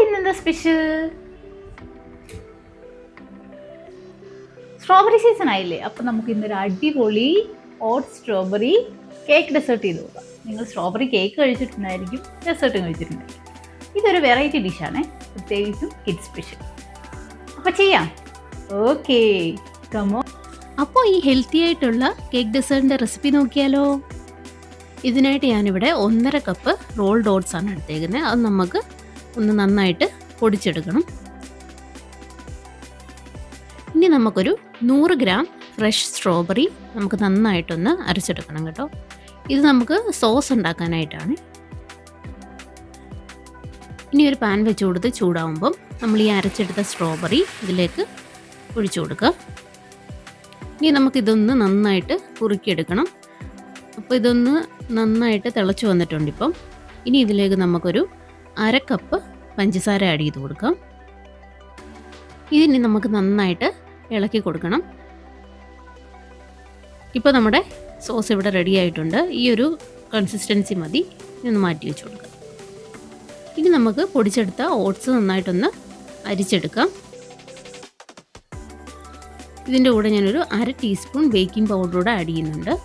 ഇന്നെന്താ special? Strawberry season ആയില്ലേ? അപ്പം നമുക്ക് ഇന്നൊരു അടിപൊളി ഹോട്ട് സ്ട്രോബെറി കേക്ക് ഡെസേർട്ട് ചെയ്ത് നോക്കാം. നിങ്ങൾ സ്ട്രോബെറി കേക്ക് കഴിച്ചിട്ടുണ്ടായിരിക്കും, ഡെസേർട്ടും കഴിച്ചിട്ടുണ്ടായിരിക്കും. ഇതൊരു വെറൈറ്റി ഡിഷാണ്, പ്രത്യേകിച്ചും കിഡ്സ് സ്പെഷ്യൽ. അപ്പം ചെയ്യാം. Okay, come on. അപ്പോൾ ഈ ഹെൽത്തി ആയിട്ടുള്ള കേക്ക് ഡെസേർട്ടിൻ്റെ റെസിപ്പി നോക്കിയാലോ? ഇതിനായിട്ട് ഞാനിവിടെ 1.5 കപ്പ് റോൾഡ് ഓട്സ് ആണ് എടുത്തേക്കുന്നത്. അത് നമുക്ക് ഒന്ന് നന്നായിട്ട് പൊടിച്ചെടുക്കണം. ഇനി നമുക്കൊരു 100 ഗ്രാം ഫ്രഷ് സ്ട്രോബെറി നമുക്ക് നന്നായിട്ടൊന്ന് അരച്ചെടുക്കണം കേട്ടോ. ഇത് നമുക്ക് സോസ് ഉണ്ടാക്കാനായിട്ടാണ്. ഇനി ഒരു പാൻ വെച്ച് കൊടുത്ത് ചൂടാവുമ്പം നമ്മൾ ഈ അരച്ചെടുത്ത സ്ട്രോബെറി ഇതിലേക്ക് ഒഴിച്ചു കൊടുക്കുക. ഇനി നമുക്കിതൊന്ന് നന്നായിട്ട് കുറുക്കിയെടുക്കണം. അപ്പോൾ ഇതൊന്ന് നന്നായിട്ട് തിളച്ച് വന്നിട്ടുണ്ട് ഇപ്പം. ഇനി ഇതിലേക്ക് നമുക്കൊരു 1/2 കപ്പ് പഞ്ചസാര ആഡ് ചെയ്ത് കൊടുക്കാം. ഇതിനി നമുക്ക് നന്നായിട്ട് ഇളക്കി കൊടുക്കണം. ഇപ്പോൾ നമ്മുടെ സോസ് ഇവിടെ റെഡി ആയിട്ടുണ്ട്. ഈ ഒരു കൺസിസ്റ്റൻസി മതി. ഇതൊന്ന് മാറ്റി വെച്ച് കൊടുക്കാം. ഇനി നമുക്ക് പൊടിച്ചെടുത്ത ഓട്സ് നന്നായിട്ടൊന്ന് അരിച്ചെടുക്കാം. ഇതിൻ്റെ കൂടെ ഞാനൊരു 1/2 ടീസ്പൂൺ ബേക്കിംഗ് പൗഡർ കൂടെ ആഡ് ചെയ്യുന്നുണ്ട്.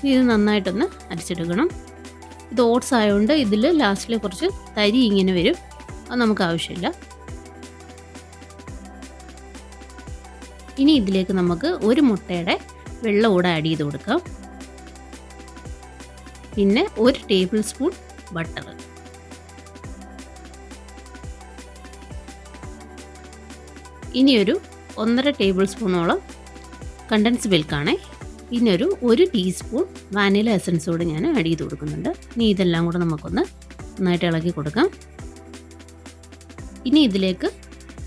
ഇത് നന്നായിട്ടൊന്ന് അരിച്ചെടുക്കണം. ഇത് ഓട്സ് ആയതുകൊണ്ട് ഇതിൽ ലാസ്റ്റിൽ കുറച്ച് തരി ഇങ്ങനെ വരും. അത് നമുക്ക് ആവശ്യമില്ല. ഇനി ഇതിലേക്ക് നമുക്ക് ഒരു മുട്ടയുടെ വെള്ളം കൂടെ ആഡ് ചെയ്ത് കൊടുക്കാം. പിന്നെ 1 ടേബിൾ സ്പൂൺ ബട്ടർ. ഇനിയൊരു 1.5 ടേബിൾ സ്പൂണോളം കണ്ടൻസ് മിൽക്കാണ്. ഇനിയൊരു 1 ടീസ്പൂൺ വാനില എസൻസ് കൂടെ ഞാൻ ആഡ് ചെയ്ത് കൊടുക്കുന്നുണ്ട്. ഇനി ഇതെല്ലാം കൂടെ നമുക്കൊന്ന് നന്നായിട്ട് ഇളക്കി കൊടുക്കാം. ഇനി ഇതിലേക്ക്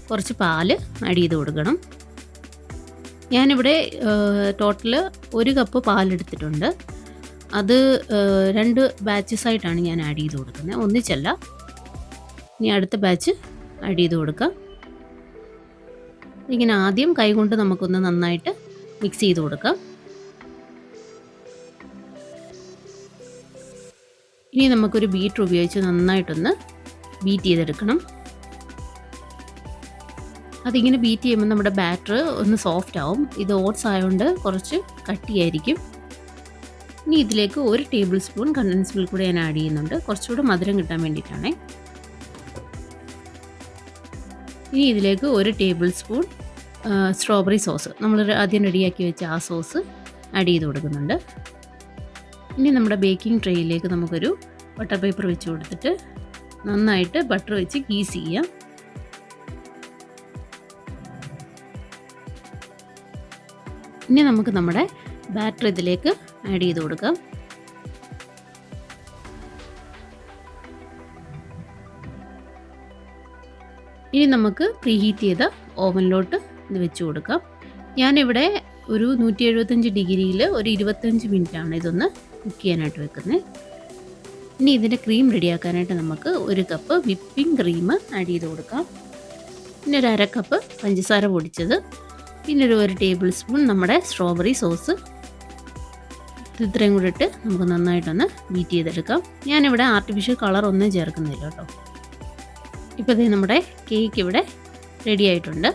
കുറച്ച് പാല് ആഡ് ചെയ്ത് കൊടുക്കണം. ഞാനിവിടെ ടോട്ടൽ 1 കപ്പ് പാലെടുത്തിട്ടുണ്ട്. അത് 2 ബാച്ചസ് ആയിട്ടാണ് ഞാൻ ആഡ് ചെയ്ത് കൊടുക്കുന്നത്, ഒന്നിച്ചല്ല. ഇനി അടുത്ത ബാച്ച് ആഡ് ചെയ്ത് കൊടുക്കാം. ഇങ്ങനെ ആദ്യം കൈകൊണ്ട് നമുക്കൊന്ന് നന്നായിട്ട് മിക്സ് ചെയ്ത് കൊടുക്കാം. ഇനി നമുക്കൊരു ബീറ്റർ ഉപയോഗിച്ച് നന്നായിട്ടൊന്ന് ബീറ്റ് ചെയ്തെടുക്കണം. അതിങ്ങനെ ബീറ്റ് ചെയ്യുമ്പോൾ നമ്മുടെ ബാറ്റർ ഒന്ന് സോഫ്റ്റ് ആവും. ഇത് ഓട്സ് ആയതുകൊണ്ട് കുറച്ച് കട്ടിയായിരിക്കും. ഇനി ഇതിലേക്ക് 1 ടേബിൾ സ്പൂൺ കണ്ടൻസ് മിൽക്ക് കൂടെ ഞാൻ ആഡ് ചെയ്യുന്നുണ്ട്, കുറച്ചുകൂടെ മധുരം കിട്ടാൻ വേണ്ടിയിട്ടാണ്. ഇനി ഇതിലേക്ക് 1 ടേബിൾ സ്പൂൺ സ്ട്രോബെറി സോസ്, നമ്മൾ ആദ്യം റെഡിയാക്കി വെച്ച ആ സോസ് ആഡ് ചെയ്ത് കൊടുക്കുന്നുണ്ട്. ഇനി നമ്മുടെ ബേക്കിംഗ് ട്രേയിലേക്ക് നമുക്കൊരു ബട്ടർ പേപ്പർ വെച്ച് കൊടുത്തിട്ട് നന്നായിട്ട് ബട്ടർ വെച്ച് ഗീസ് ചെയ്യാം. ഇനി നമുക്ക് നമ്മുടെ ബാറ്റർ ഇതിലേക്ക് ആഡ് ചെയ്ത് കൊടുക്കാം. ഇനി നമുക്ക് പ്രീഹീറ്റ് ചെയ്ത ഓവനിലോട്ട് ഇത് വെച്ച് കൊടുക്കാം. ഞാനിവിടെ ഒരു 175 ഡിഗ്രിയിൽ ഒരു 25 മിനിറ്റാണ് ഇതൊന്ന് കുക്ക് ചെയ്യാനായിട്ട് വെക്കുന്നത്. ഇനി ഇതിൻ്റെ ക്രീം റെഡിയാക്കാനായിട്ട് നമുക്ക് 1 കപ്പ് വിപ്പിംഗ് ക്രീം ആഡ് ചെയ്ത് കൊടുക്കാം. പിന്നെ ഒരു 1/2 കപ്പ് പഞ്ചസാര പൊടിച്ചത്, പിന്നെ ഒരു 1 ടേബിൾ സ്പൂൺ നമ്മുടെ സ്ട്രോബെറി സോസ്. ഇത്രയും കൂടി ഇട്ട് നമുക്ക് നന്നായിട്ടൊന്ന് ബീറ്റ് ചെയ്തെടുക്കാം. ഞാനിവിടെ ആർട്ടിഫിഷ്യൽ കളർ ഒന്നും ചേർക്കുന്നില്ല കേട്ടോ. ഇപ്പോൾ ഇത് നമ്മുടെ കേക്ക് ഇവിടെ റെഡി ആയിട്ടുണ്ട്.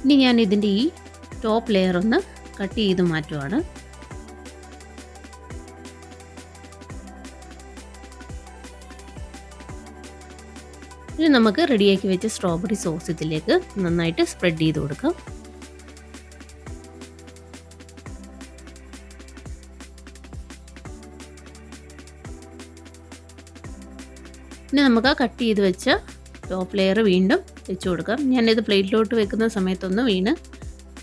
ഇനി ഞാൻ ഇതിൻ്റെ ഈ ടോപ്പ് ലെയർ ഒന്ന് കട്ട് ചെയ്ത് മാറ്റുവാണ്. ഇനി നമുക്ക് റെഡിയാക്കി വെച്ച സ്ട്രോബെറി സോസ് ഇതിലേക്ക് നന്നായിട്ട് സ്പ്രെഡ് ചെയ്ത് കൊടുക്കാം. ഇനി നമുക്ക് ആ കട്ട് ചെയ്ത് വെച്ച ടോപ്പ് ലെയർ വീണ്ടും വെച്ച് കൊടുക്കാം. ഞാനിത് പ്ലേറ്റിലോട്ട് വെക്കുന്ന സമയത്തൊന്ന് വീണ്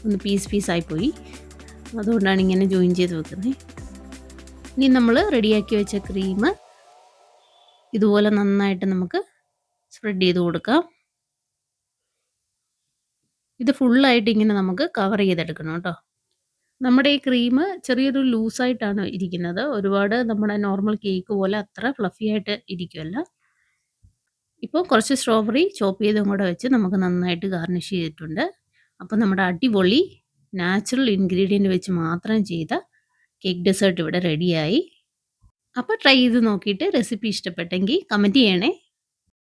ഒന്ന് പീസായിപ്പോയി, അതുകൊണ്ടാണ് ഇങ്ങനെ ജോയിൻ ചെയ്ത് വെക്കുന്നത്. ഇനി നമ്മൾ റെഡിയാക്കി വെച്ച ക്രീം ഇതുപോലെ നന്നായിട്ട് നമുക്ക് സ്പ്രെഡ് ചെയ്ത് കൊടുക്കാം. ഇത് ഫുള്ളായിട്ട് ഇങ്ങനെ നമുക്ക് കവർ ചെയ്തെടുക്കണം കേട്ടോ. നമ്മുടെ ഈ ക്രീം ചെറിയൊരു ലൂസായിട്ടാണ് ഇരിക്കുന്നത്. ഒരുപാട് നമ്മുടെ നോർമൽ കേക്ക് പോലെ അത്ര ഫ്ലഫി ആയിട്ട് ഇരിക്കുമല്ല. ഇപ്പോൾ കുറച്ച് സ്ട്രോബെറി ചോപ്പ് ചെയ്തും കൂടെ വെച്ച് നമുക്ക് നന്നായിട്ട് ഗാർണിഷ് ചെയ്തിട്ടുണ്ട്. അപ്പോൾ നമ്മുടെ അടിപൊളി നാച്ചുറൽ ഇൻഗ്രീഡിയൻറ്റ് വെച്ച് മാത്രം ചെയ്ത കേക്ക് ഡെസേർട്ട് ഇവിടെ റെഡിയായി. അപ്പോൾ ട്രൈ ചെയ്ത് നോക്കിയിട്ട് റെസിപ്പി ഇഷ്ടപ്പെട്ടെങ്കിൽ കമൻറ്റ് ചെയ്യണേ.